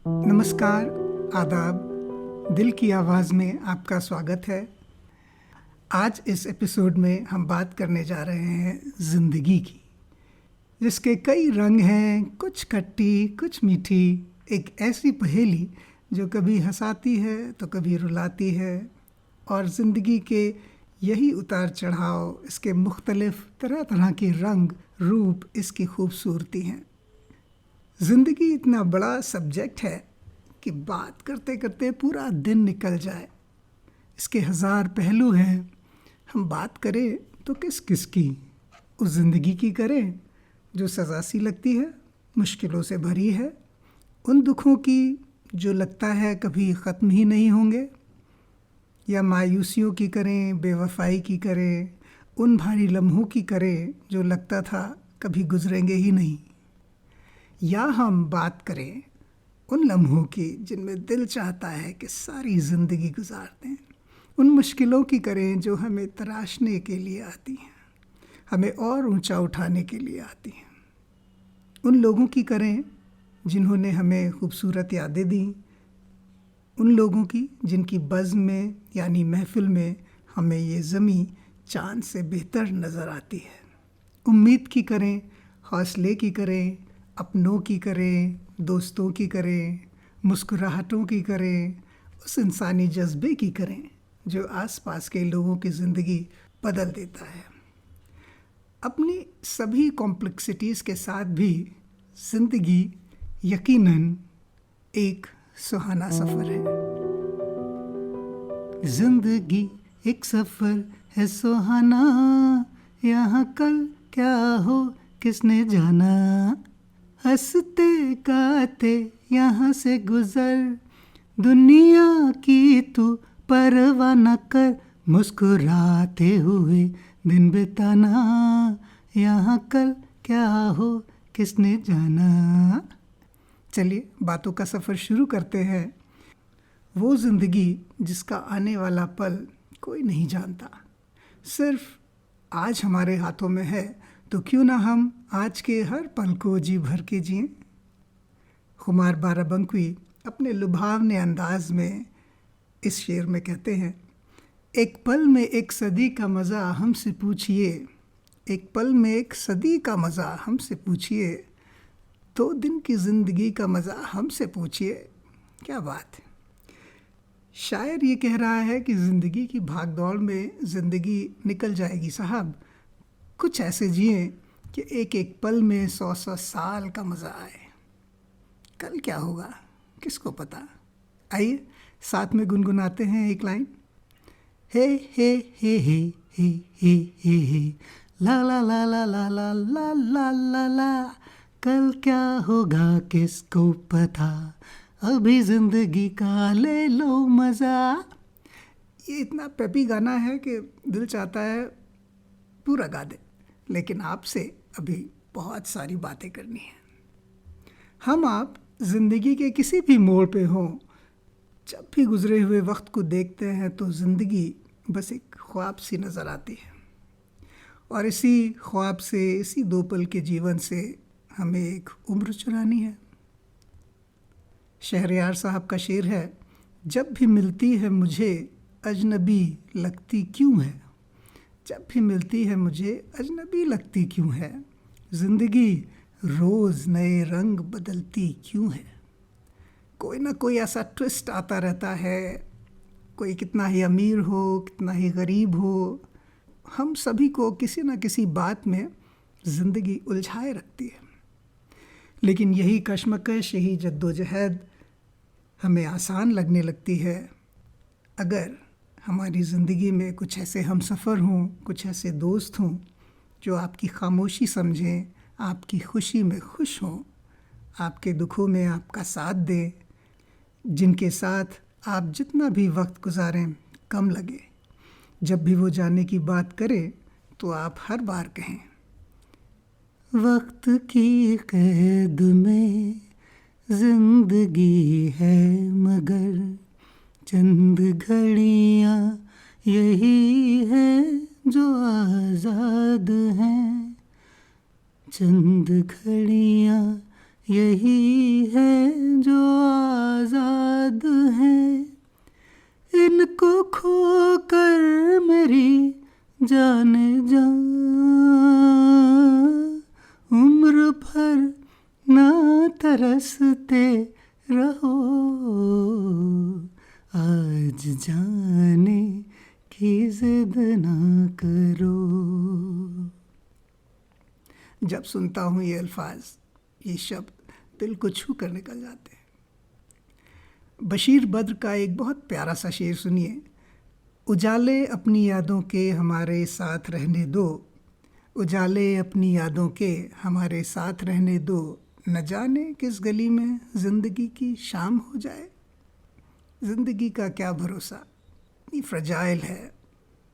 नमस्कार, आदाब, दिल की आवाज़ में आपका स्वागत है। आज इस एपिसोड में हम बात करने जा रहे हैं ज़िंदगी की, जिसके कई रंग हैं, कुछ खट्टी, कुछ मीठी, एक ऐसी पहेली जो कभी हंसाती है तो कभी रुलाती है। और ज़िंदगी के यही उतार चढ़ाव, इसके मुख्तलिफ तरह तरह के रंग रूप इसकी खूबसूरती हैं। ज़िंदगी इतना बड़ा सब्जेक्ट है कि बात करते करते पूरा दिन निकल जाए। इसके हज़ार पहलू हैं। हम बात करें तो किस किस की? उस ज़िंदगी की करें जो सज़ा सी लगती है, मुश्किलों से भरी है, उन दुखों की जो लगता है कभी ख़त्म ही नहीं होंगे, या मायूसियों की करें, बेवफाई की करें, उन भारी लम्हों की करें जो लगता था कभी गुजरेंगे ही नहीं, या हम बात करें उन लम्हों की जिनमें दिल चाहता है कि सारी ज़िंदगी गुजार दें। उन मुश्किलों की करें जो हमें तराशने के लिए आती हैं, हमें और ऊंचा उठाने के लिए आती हैं। उन लोगों की करें जिन्होंने हमें खूबसूरत यादें दी, उन लोगों की जिनकी बज़्म में यानी महफ़िल में हमें ये ज़मीं चाँद से बेहतर नज़र आती है। उम्मीद की करें, हौसले की करें, अपनों की करें, दोस्तों की करें, मुस्कुराहटों की करें, उस इंसानी जज्बे की करें जो आसपास के लोगों की ज़िंदगी बदल देता है। अपनी सभी कॉम्प्लेक्सिटीज़ के साथ भी ज़िंदगी यकीनन एक सुहाना सफ़र है। ज़िंदगी एक सफ़र है सुहाना, यहाँ कल क्या हो किसने जाना। हंसते गाते यहाँ से गुजर, दुनिया की तू परवाह न कर, मुस्कुराते हुए दिन बिताना, यहाँ कल क्या हो किसने जाना। चलिए बातों का सफ़र शुरू करते हैं। वो ज़िंदगी जिसका आने वाला पल कोई नहीं जानता, सिर्फ आज हमारे हाथों में है, तो क्यों ना हम आज के हर पल को जी भर के जिएं। खुमार बाराबंकी अपने लुभावने अंदाज में इस शेर में कहते हैं, एक पल में एक सदी का मज़ा हमसे पूछिए, एक पल में एक सदी का मज़ा हमसे पूछिए, 2 दिन की ज़िंदगी का मज़ा हमसे पूछिए। क्या बात है। शायर ये कह रहा है कि ज़िंदगी की भागदौड़ में ज़िंदगी निकल जाएगी साहब, कुछ ऐसे जिए कि एक एक पल में 100-100 साल का मज़ा आए। कल क्या होगा किसको पता। आइए साथ में गुनगुनाते हैं एक लाइन। हे हे हे हे हे हे हे हे ला ला ला ला ला ला ला ला ला ला, कल क्या होगा किसको पता, अभी ज़िंदगी का ले लो मज़ा। ये इतना पेपी गाना है कि दिल चाहता है पूरा गा दे, लेकिन आपसे अभी बहुत सारी बातें करनी है। हम आप ज़िंदगी के किसी भी मोड़ पे हों, जब भी गुज़रे हुए वक्त को देखते हैं तो ज़िंदगी बस एक ख्वाब सी नज़र आती है, और इसी ख्वाब से, इसी 2 पल के जीवन से हमें एक उम्र चुरानी है। शहरयार साहब का शेर है, जब भी मिलती है मुझे अजनबी लगती क्यों है, जब भी मिलती है मुझे अजनबी लगती क्यों है, ज़िंदगी रोज़ नए रंग बदलती क्यों है। कोई ना कोई ऐसा ट्विस्ट आता रहता है, कोई कितना ही अमीर हो, कितना ही गरीब हो, हम सभी को किसी न किसी बात में ज़िंदगी उलझाए रखती है। लेकिन यही कश्मकश, यही जद्दोजहद हमें आसान लगने लगती है अगर हमारी ज़िंदगी में कुछ ऐसे हमसफ़र हों, कुछ ऐसे दोस्त हों जो आपकी खामोशी समझें, आपकी खुशी में खुश हों, आपके दुखों में आपका साथ दें, जिनके साथ आप जितना भी वक्त गुजारें कम लगे। जब भी वो जाने की बात करें तो आप हर बार कहें, वक्त की कैद में ज़िंदगी है मगर चंद घड़ियाँ यही है जो आज़ाद हैं, चंद घड़ियाँ यही है जो जाने जा, उम्र भर ना तरसते रहो, आज जाने की जिद ना करो। जब सुनता हूँ ये अल्फाज, ये शब्द दिल को छू कर निकल जाते हैं। बशीर बद्र का एक बहुत प्यारा सा शेर सुनिए। उजाले अपनी यादों के हमारे साथ रहने दो, उजाले अपनी यादों के हमारे साथ रहने दो, न जाने किस गली में ज़िंदगी की शाम हो जाए। ज़िंदगी का क्या भरोसा, इतनी फ्रजाइल है।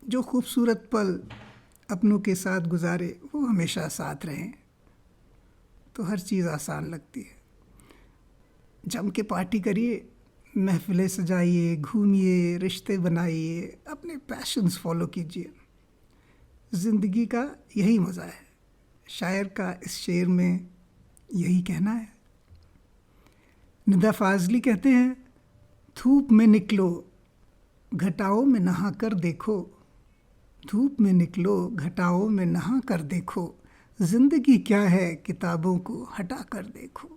जो खूबसूरत पल अपनों के साथ गुजारे वो हमेशा साथ रहें तो हर चीज़ आसान लगती है। जम के पार्टी करिए, महफिलें सजाइए, घूमिए, रिश्ते बनाइए, अपने पैशंस फॉलो कीजिए। ज़िंदगी का यही मज़ा है। शायर का इस शेर में यही कहना है। निदा फाजली कहते हैं, धूप में निकलो घटाओं में नहा कर देखो, धूप में निकलो घटाओं में नहा कर देखो, ज़िंदगी क्या है किताबों को हटा कर देखो।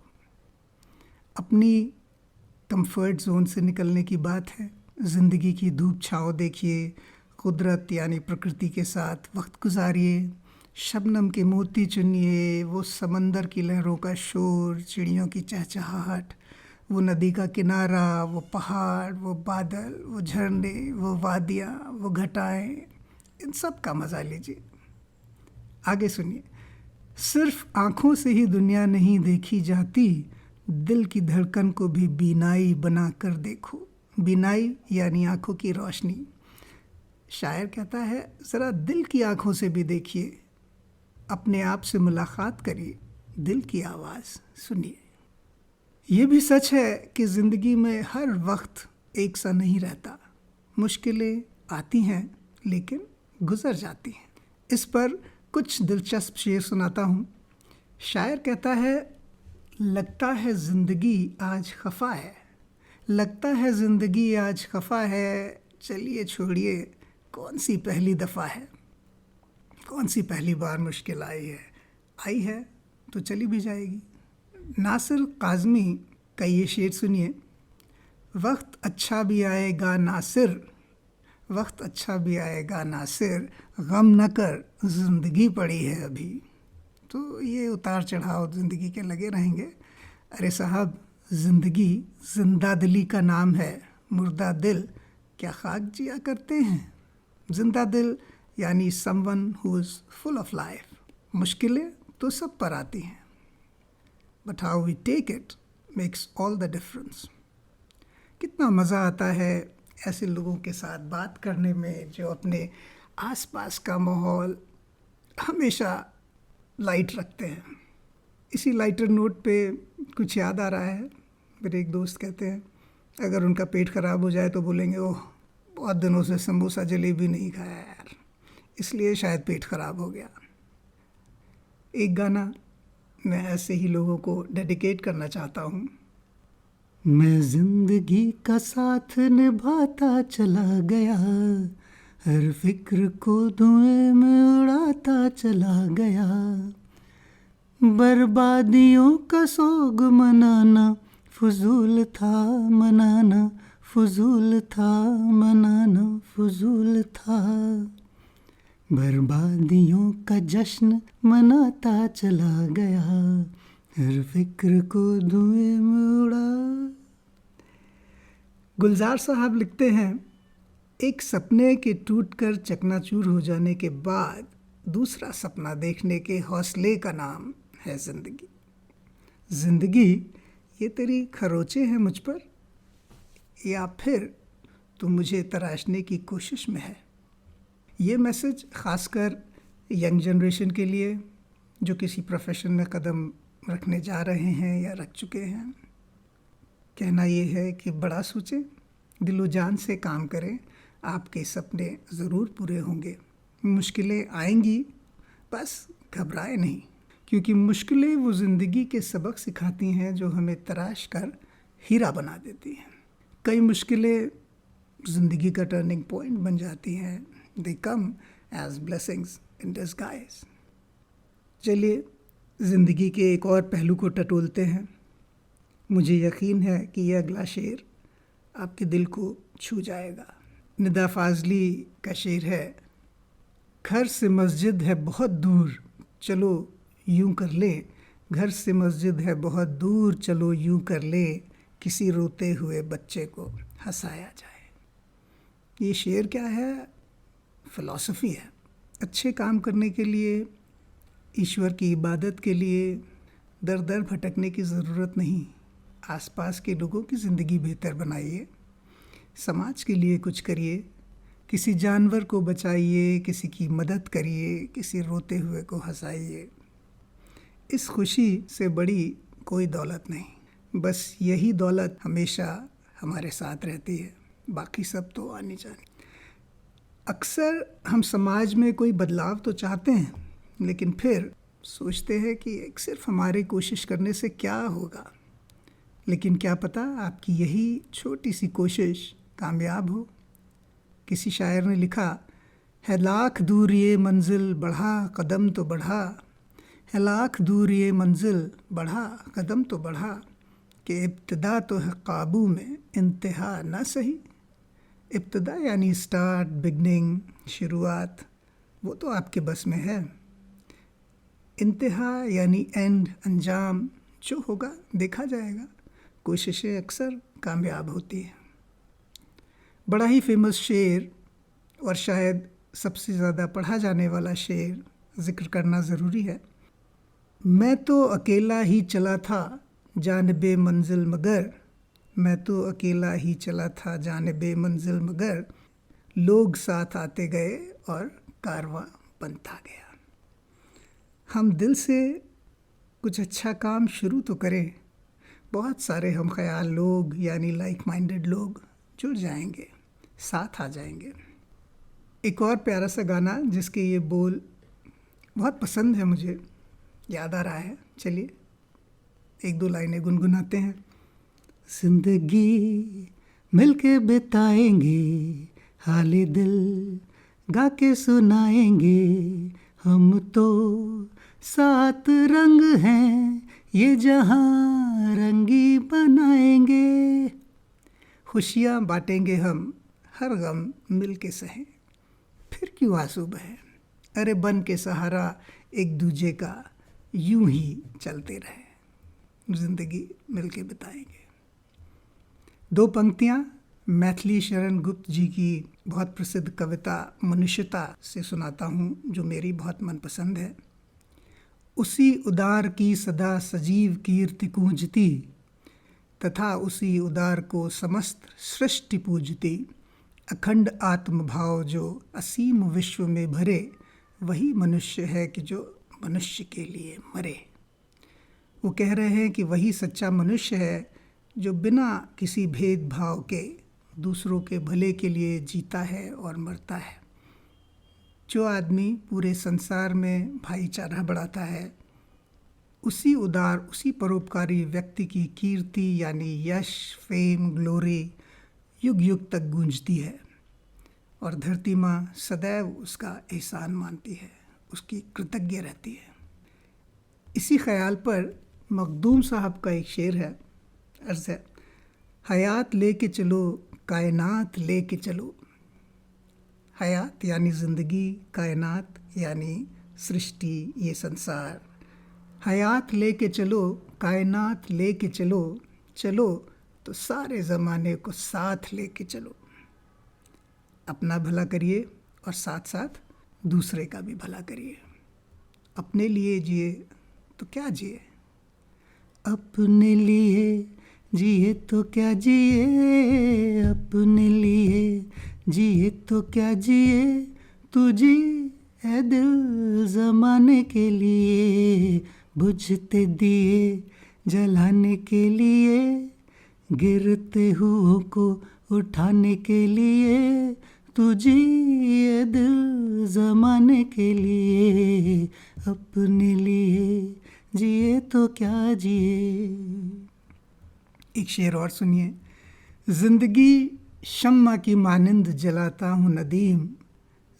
अपनी कंफर्ट जोन से निकलने की बात है। ज़िंदगी की धूप छाँव देखिए, कुदरत यानी प्रकृति के साथ वक्त गुजारिए, शबनम के मोती चुनिए, वो समंदर की लहरों का शोर, चिड़ियों की चहचहाहट, वो नदी का किनारा, वो पहाड़, वो बादल, वो झरने, वो वादियाँ, वो घटाएं, इन सब का मज़ा लीजिए। आगे सुनिए। सिर्फ आँखों से ही दुनिया नहीं देखी जाती, दिल की धड़कन को भी बीनाई बना कर देखो। बीनाई यानी आँखों की रोशनी। शायर कहता है, ज़रा दिल की आँखों से भी देखिए, अपने आप से मुलाकात करिए, दिल की आवाज़ सुनिए। ये भी सच है कि ज़िंदगी में हर वक्त एक सा नहीं रहता। मुश्किलें आती हैं लेकिन गुज़र जाती हैं। इस पर कुछ दिलचस्प शेर सुनाता हूँ। शायर कहता है, लगता है ज़िंदगी आज खफा है, लगता है ज़िंदगी आज खफा है, चलिए छोड़िए कौन सी पहली दफ़ा है, कौन सी पहली बार मुश्किल आई है तो चली भी जाएगी। नासिर काज़मी का ये शेर सुनिए। वक्त अच्छा भी आएगा नासिर, वक्त अच्छा भी आएगा नासिर, गम न कर ज़िंदगी पड़ी है अभी। तो ये उतार चढ़ाव ज़िंदगी के लगे रहेंगे। अरे साहब, ज़िंदगी जिंदा दिली का नाम है, मुर्दा दिल क्या खाक जिया करते हैं। जिंदा दिल यानी someone who is full of life. मुश्किलें तो सब पर आती हैं, but how we take it makes all the difference. कितना मज़ा आता है ऐसे लोगों के साथ बात करने में जो अपने आसपास का माहौल हमेशा लाइट रखते हैं। इसी लाइटर नोट पे कुछ याद आ रहा है। मेरे एक दोस्त कहते हैं, अगर उनका पेट ख़राब हो जाए तो बोलेंगे, ओह बहुत दिनों से समोसा जलेबी नहीं खाया यार, इसलिए शायद पेट ख़राब हो गया। एक गाना मैं ऐसे ही लोगों को डेडिकेट करना चाहता हूँ। मैं ज़िंदगी का साथ निभाता चला गया, हर फिक्र को धुएं में उड़ाता चला गया, बर्बादियों का सोग मनाना फजूल था, मनाना फजूल था, मनाना फजूल था, बर्बादियों का जश्न मनाता चला गया, हर फिक्र को धुएं में उड़ा। गुलजार साहब लिखते हैं, एक सपने के टूटकर चकनाचूर हो जाने के बाद दूसरा सपना देखने के हौसले का नाम है ज़िंदगी। ज़िंदगी ये तेरी खरोचे हैं मुझ पर, या फिर तू मुझे तराशने की कोशिश में है। ये मैसेज ख़ासकर यंग जनरेशन के लिए जो किसी प्रोफेशन में कदम रखने जा रहे हैं या रख चुके हैं। कहना ये है कि बड़ा सोचें, दिलो जान से काम करें, आपके सपने ज़रूर पूरे होंगे। मुश्किलें आएंगी, बस घबराए नहीं, क्योंकि मुश्किलें वो ज़िंदगी के सबक सिखाती हैं जो हमें तराश कर हीरा बना देती हैं। कई मुश्किलें ज़िंदगी का टर्निंग पॉइंट बन जाती हैं। दे कम as blessings in disguise. चलिए ज़िंदगी के एक और पहलू को टटोलते हैं. मुझे यकीन है कि यह अगला शेर आपके दिल को छू जाएगा. निदा फाजली का शेर है, घर से मस्जिद है बहुत दूर चलो यूं कर ले, घर से मस्जिद है बहुत दूर चलो यूं कर ले, किसी रोते हुए बच्चे को हंसाया जाए. ये शेर क्या है? फ़िलॉसफी है. अच्छे काम करने के लिए, ईश्वर की इबादत के लिए दर दर भटकने की ज़रूरत नहीं. आसपास के लोगों की ज़िंदगी बेहतर बनाइए, समाज के लिए कुछ करिए, किसी जानवर को बचाइए, किसी की मदद करिए, किसी रोते हुए को हंसाइए. इस खुशी से बड़ी कोई दौलत नहीं. बस यही दौलत हमेशा हमारे साथ रहती है, बाकी सब तो आनी जानी. अक्सर हम समाज में कोई बदलाव तो चाहते हैं, लेकिन फिर सोचते हैं कि एक सिर्फ हमारी कोशिश करने से क्या होगा. लेकिन क्या पता आपकी यही छोटी सी कोशिश कामयाब हो. किसी शायर ने लिखा है, लाख दूर ये मंजिल बढ़ा कदम तो बढ़ा, है लाख दूर ये मंजिल बढ़ा कदम तो बढ़ा, कि इब्तिदा तो है काबू में इंतहा ना सही. इब्तिदा यानी स्टार्ट, बिगनिंग, शुरुआत, वो तो आपके बस में है. इंतहा यानी एंड, अंजाम, जो होगा देखा जाएगा. कोशिशें अक्सर कामयाब होती हैं. बड़ा ही फेमस शेर और शायद सबसे ज़्यादा पढ़ा जाने वाला शेर ज़िक्र करना ज़रूरी है. मैं तो अकेला ही चला था जानिबे मंजिल मगर, मैं तो अकेला ही चला था जानिबे मंजिल मगर, लोग साथ आते गए और कारवां बनता गया. हम दिल से कुछ अच्छा काम शुरू तो करें, बहुत सारे हम ख्याल लोग यानी लाइक माइंडेड लोग जुड़ जाएंगे, साथ आ जाएंगे. एक और प्यारा सा गाना जिसके ये बोल बहुत पसंद है मुझे, याद आ रहा है. चलिए एक दो लाइनें गुनगुनाते हैं. जिंदगी मिलके बिताएंगे, हाले दिल गा के सुनाएंगे, हम तो सात रंग हैं ये जहां रंगी बनाएंगे. खुशियाँ बांटेंगे हम, हर गम मिल के सहें, फिर क्यों आंसू बहे, अरे बन के सहारा एक दूजे का यूं ही चलते रहे. जिंदगी मिल के बिताएंगे. दो पंक्तियाँ मैथिली शरण गुप्त जी की बहुत प्रसिद्ध कविता मनुष्यता से सुनाता हूँ, जो मेरी बहुत मनपसंद है. उसी उदार की सदा सजीव कीर्ति गूंजती, तथा उसी उदार को समस्त सृष्टि पूजती. अखंड आत्मभाव जो असीम विश्व में भरे, वही मनुष्य है कि जो मनुष्य के लिए मरे. वो कह रहे हैं कि वही सच्चा मनुष्य है जो बिना किसी भेदभाव के दूसरों के भले के लिए जीता है और मरता है. जो आदमी पूरे संसार में भाईचारा बढ़ाता है, उसी उदार, उसी परोपकारी व्यक्ति की कीर्ति यानी यश, फेम, ग्लोरी युग युग तक गूंजती है. और धरती माँ सदैव उसका एहसान मानती है, उसकी कृतज्ञ रहती है. इसी ख्याल पर मखदूम साहब का एक शेर है, अर्ज़ है, हयात लेके चलो कायनात लेके चलो. हयात यानी ज़िंदगी, कायनात यानी सृष्टि, ये संसार. हयात लेके चलो, कायनात लेके चलो, चलो तो सारे ज़माने को साथ लेके चलो. अपना भला करिए और साथ साथ दूसरे का भी भला करिए. अपने लिए जिए तो क्या जिए, अपने लिए जिए तो क्या जिए, अपने लिए जिए तो क्या जिए, तू जी है दिल ज़माने के लिए, बुझते दिए जलाने के लिए, गिरते हुओं को उठाने के लिए, तू जी ये दिल ज़माने के लिए, अपने लिए जिए तो क्या जिए. एक शेर और सुनिए. ज़िंदगी शम्मा की मानिंद जलाता हूँ नदीम,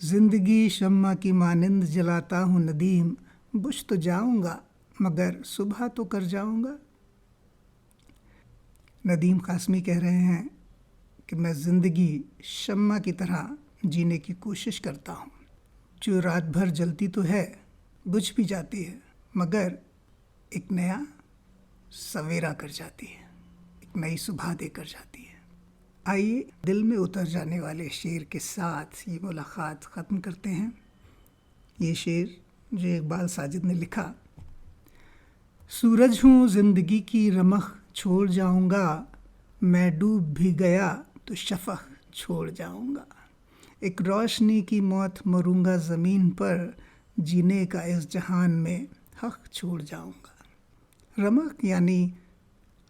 जिंदगी शम्मा की मानिंद जलाता हूँ नदीम, बुझ तो जाऊंगा मगर सुबह तो कर जाऊंगा। नदीम कासमी कह रहे हैं कि मैं ज़िंदगी शम्मा की तरह जीने की कोशिश करता हूँ, जो रात भर जलती तो है, बुझ भी जाती है, मगर एक नया सवेरा कर जाती है, एक नई सुबह देकर जाती है। आइए दिल में उतर जाने वाले शेर के साथ ये मुलाकात ख़त्म करते हैं। ये शेर जो इकबाल साजिद ने लिखा। सूरज हूँ ज़िंदगी की रमख छोड़ जाऊंगा, मैं डूब भी गया तो शफक छोड़ जाऊंगा। एक रोशनी की मौत मरूंगा ज़मीन पर, जीने का इस जहान में हक छोड़ जाऊंगा। रमक यानी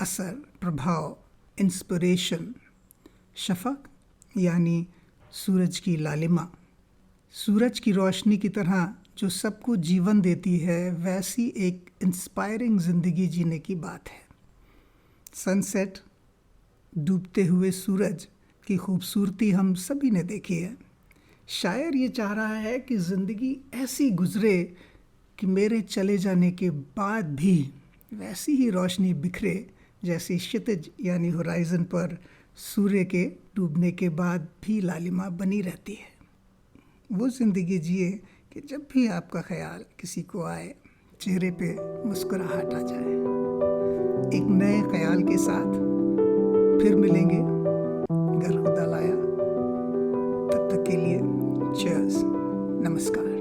असर, प्रभाव, इंस्पिरेशन। शफक यानी सूरज की लालिमा। सूरज की रोशनी की तरह जो सबको जीवन देती है, वैसी एक इंस्पायरिंग ज़िंदगी जीने की बात है। सनसेट, डूबते हुए सूरज की खूबसूरती हम सभी ने देखी है। शायर ये चाह रहा है कि ज़िंदगी ऐसी गुजरे कि मेरे चले जाने के बाद भी वैसी ही रोशनी बिखरे जैसी क्षितिज यानी होराइज़न पर सूर्य के डूबने के बाद भी लालिमा बनी रहती है। वो ज़िंदगी जिए कि जब भी आपका ख्याल किसी को आए, चेहरे पे मुस्कुराहट आ जाए। एक नए ख्याल के साथ फिर मिलेंगे अगर खुदा लाया। तब तक के लिए चीयर्स, नमस्कार।